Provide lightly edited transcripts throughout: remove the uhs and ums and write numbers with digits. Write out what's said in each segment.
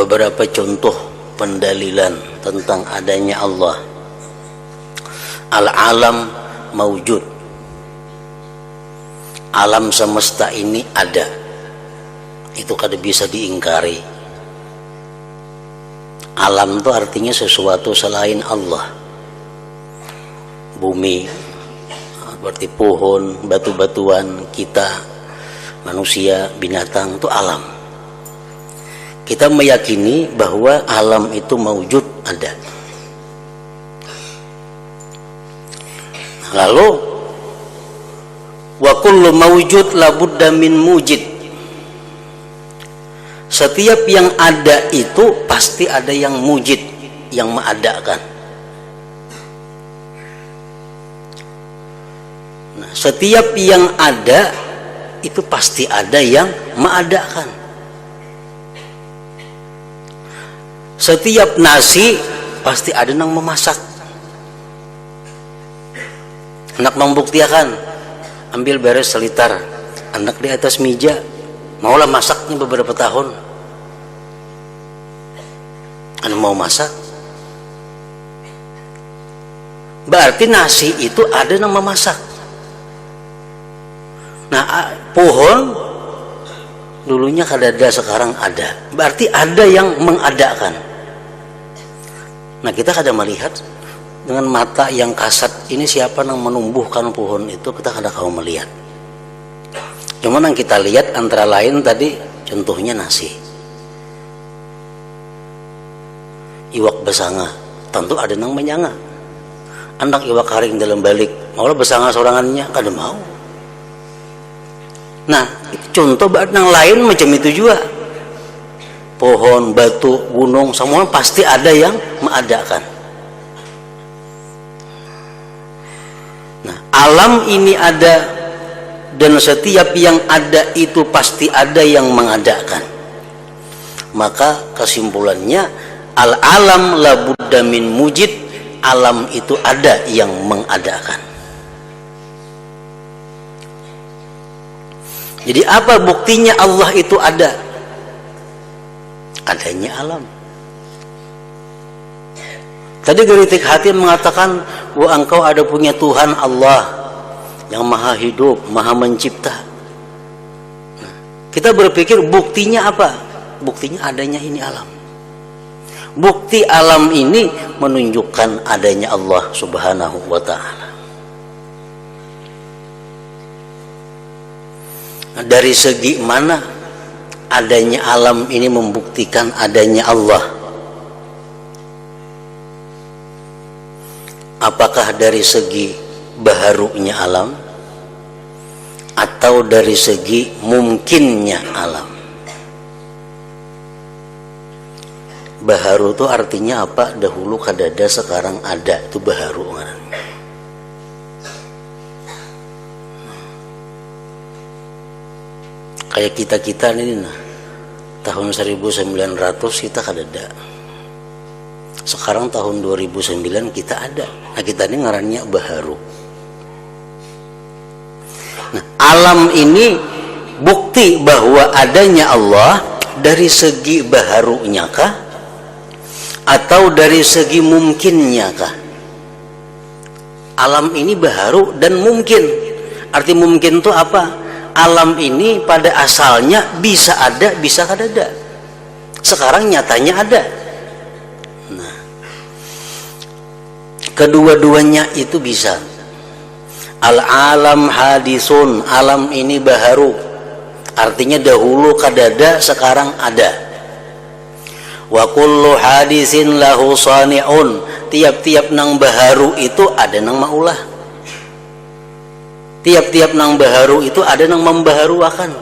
beberapa contoh pendalilan tentang adanya Allah. Al-alam maujud, alam semesta ini ada, itu kada bisa diingkari. Alam itu artinya sesuatu selain Allah. Bumi seperti pohon, batu-batuan, kita, manusia, binatang, itu alam. Kita meyakini bahwa alam itu maujud, ada. Lalu wa kullu maujud labudda min mujid. Setiap yang ada itu pasti ada yang mujid, yang mengadakan. Nah, setiap yang ada itu pasti ada yang mengadakan. Setiap nasi pasti ada yang memasak. Anak membuktikan, ambil beres selitar, anak di atas meja, maulah masaknya beberapa tahun. Anak mau masak, berarti nasi itu ada yang memasak. Nah, pohon dulunya kada ada, sekarang ada, berarti ada yang mengadakan. Nah, kita kada melihat dengan mata yang kasat ini siapa yang menumbuhkan pohon itu, kita kada kau melihat. Cuma yang kita lihat antara lain tadi contohnya nasi, iwak besanga, tentu ada yang menyanga. Anak iwak karing dalam balik, maulah besanga sorangannya, kada mau. Nah, itu contoh, berarti yang lain macam itu juga. Pohon, batu, gunung, semua pasti ada yang mengadakan. Nah, alam ini ada, dan setiap yang ada itu pasti ada yang mengadakan. Maka kesimpulannya, al-alam la budda min mujid, alam itu ada yang mengadakan. Jadi apa buktinya Allah itu ada? Adanya alam. Tadi geritik hati mengatakan bahwa engkau ada punya Tuhan Allah yang maha hidup, maha mencipta. Nah, kita berpikir buktinya apa? Buktinya adanya ini alam. Bukti alam ini menunjukkan adanya Allah Subhanahu wa ta'ala. Nah, dari segi mana adanya alam ini membuktikan adanya Allah? Apakah dari segi baharunya alam atau dari segi mungkinnya alam? Baharu itu artinya apa? Dahulu kadada, sekarang ada, itu baharu. Kayak kita ini, nah, tahun 1900 kita kadada, sekarang tahun 2009 kita ada. Nah, kita ini ngarannya baharu. Nah, alam ini bukti bahwa adanya Allah dari segi baharunya kah atau dari segi mungkinnya kah? Alam ini baharu dan mungkin. Arti mungkin itu apa? Alam ini pada asalnya bisa ada, bisa kada ada. Sekarang nyatanya ada. Nah, kedua-duanya itu bisa. Al-alam hadisun, alam ini baharu, artinya dahulu kadada, sekarang ada. Wa kullu hadisin lahu sani'un, tiap-tiap nang baharu itu ada nang maulah. Tiap-tiap nang baharu itu ada nang membaharuakan.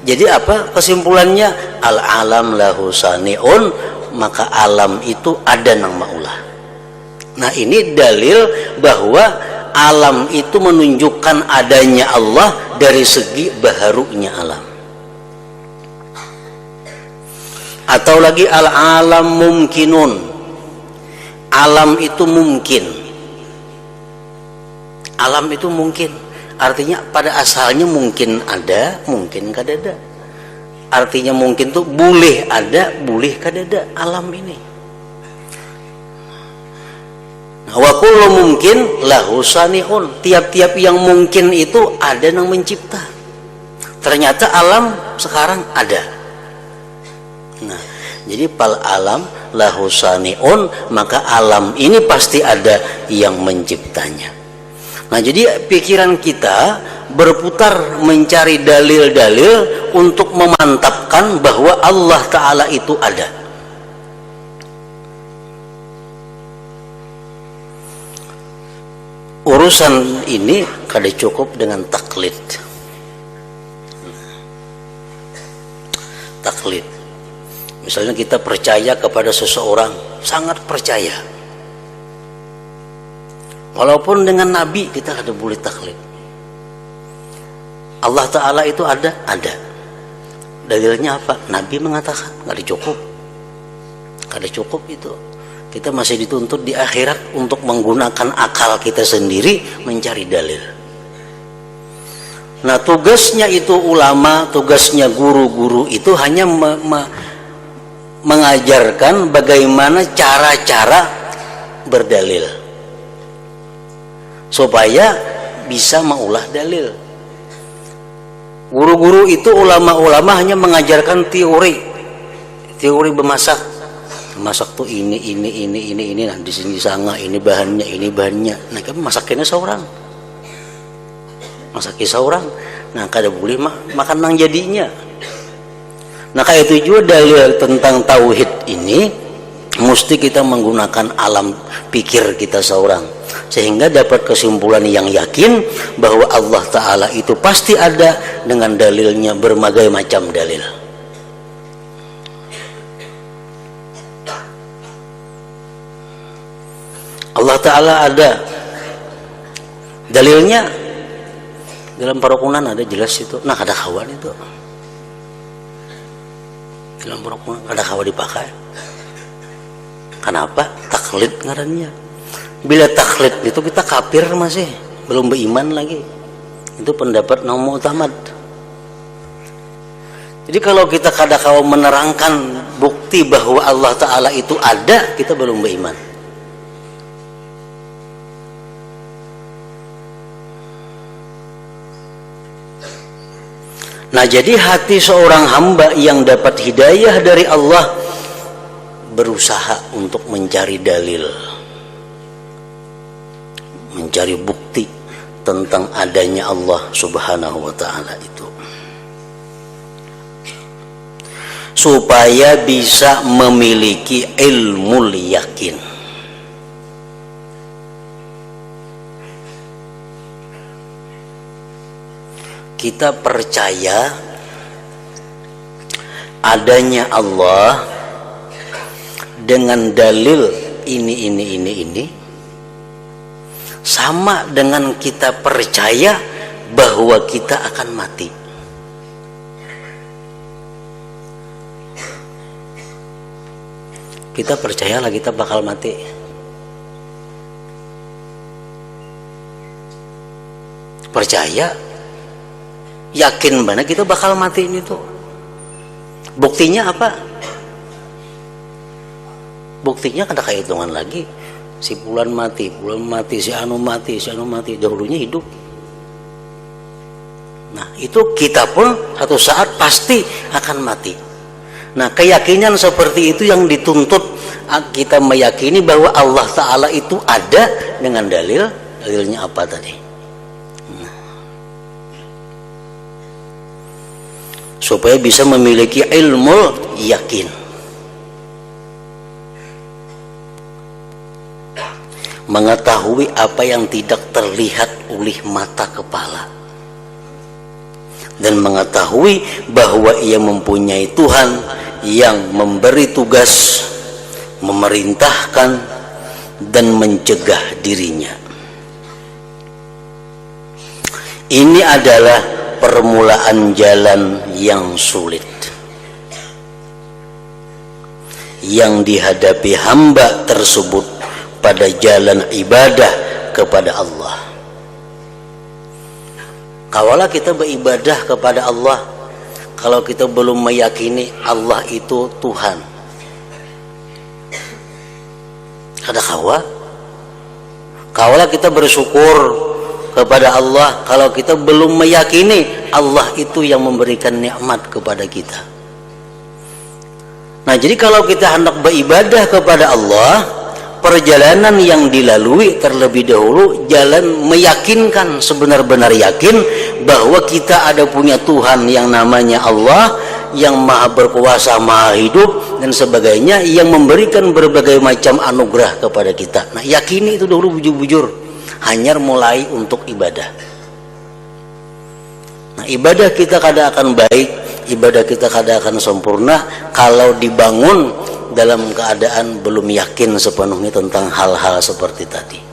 Jadi apa kesimpulannya? Al-alam lahu sani'un, maka alam itu ada nang maulah. Nah, ini dalil bahwa alam itu menunjukkan adanya Allah dari segi baharunya alam. Atau lagi al-alam mumkinun, alam itu mungkin. Alam itu mungkin, artinya pada asalnya mungkin ada, mungkin kada ada. artinya mungkin tuh boleh ada, boleh kadada alam ini. Wa kullu mungkin lahu sani'un, tiap-tiap yang mungkin itu ada yang mencipta. Ternyata alam sekarang ada. Nah, jadi pal alam lahu sani'un, maka alam ini pasti ada yang menciptanya. Nah, jadi pikiran kita berputar mencari dalil-dalil untuk memantapkan bahwa Allah Ta'ala itu ada. Urusan ini kada cukup dengan taklid. Taklid. Misalnya kita percaya kepada seseorang, sangat percaya. Walaupun dengan Nabi kita kada boleh taklid. Allah Ta'ala itu ada. Dalilnya apa? Nabi mengatakan, kada cukup. Kada cukup itu. Kita masih dituntut di akhirat untuk menggunakan akal kita sendiri mencari dalil. Nah, tugasnya itu ulama, tugasnya guru-guru itu hanya mengajarkan bagaimana cara-cara berdalil supaya bisa mengolah dalil. Guru-guru itu, ulama-ulama hanya mengajarkan teori masak tuh ini nah di sini sanga ini bahannya nah kan masaknya seorang nah kada boleh makan nang jadinya. Nah kayak itu juga dalil tentang tauhid ini mesti kita menggunakan alam pikir kita seorang sehingga dapat kesimpulan yang yakin bahwa Allah Ta'ala itu pasti ada dengan dalilnya, berbagai macam dalil. Allah Ta'ala ada dalilnya dalam parukunan, ada jelas itu. Nah kada kawan itu dalam parukunan kada kawan dipakai. Kenapa? Taklid ngarannya. Bila taklid itu kita kafir, masih belum beriman lagi. Itu pendapat Naum Mu'tamad. Jadi kalau kita kada kawan menerangkan bukti bahwa Allah Ta'ala itu ada, kita belum beriman. Nah, jadi hati seorang hamba yang dapat hidayah dari Allah berusaha untuk mencari dalil, mencari bukti tentang adanya Allah Subhanahu wa Ta'ala itu, supaya bisa memiliki ilmu yakin. Kita percaya adanya Allah dengan dalil ini sama dengan kita percaya bahwa kita akan mati. Kita percayalah kita bakal mati. Percaya, yakin benar kita bakal mati ini tuh. Buktinya apa? Buktinya kada kayak hitungan lagi. Si Fulan mati, si anu mati, dahulunya hidup. Nah, itu kita pun satu saat pasti akan mati. Nah, keyakinan seperti itu yang dituntut kita meyakini bahwa Allah Ta'ala itu ada dengan dalilnya apa tadi? Supaya bisa memiliki ilmu yakin, mengetahui apa yang tidak terlihat oleh mata kepala, dan mengetahui bahwa ia mempunyai Tuhan yang memberi tugas, memerintahkan dan mencegah dirinya. Ini adalah permulaan jalan yang sulit yang dihadapi hamba tersebut pada jalan ibadah kepada Allah. Kawalah kita beribadah kepada Allah, kalau kita belum meyakini Allah itu Tuhan. Ada kaulah kita bersyukur kepada Allah kalau kita belum meyakini Allah itu yang memberikan nikmat kepada kita. Nah, jadi kalau kita hendak beribadah kepada Allah, perjalanan yang dilalui terlebih dahulu jalan meyakinkan, sebenar-benar yakin bahwa kita ada punya Tuhan yang namanya Allah, yang maha berkuasa, maha hidup dan sebagainya, yang memberikan berbagai macam anugerah kepada kita. Nah, yakini itu dulu bujur-bujur, hanya mulai untuk ibadah. Nah, ibadah kita kadang akan baik, ibadah kita kadang akan sempurna kalau dibangun dalam keadaan belum yakin sepenuhnya tentang hal-hal seperti tadi.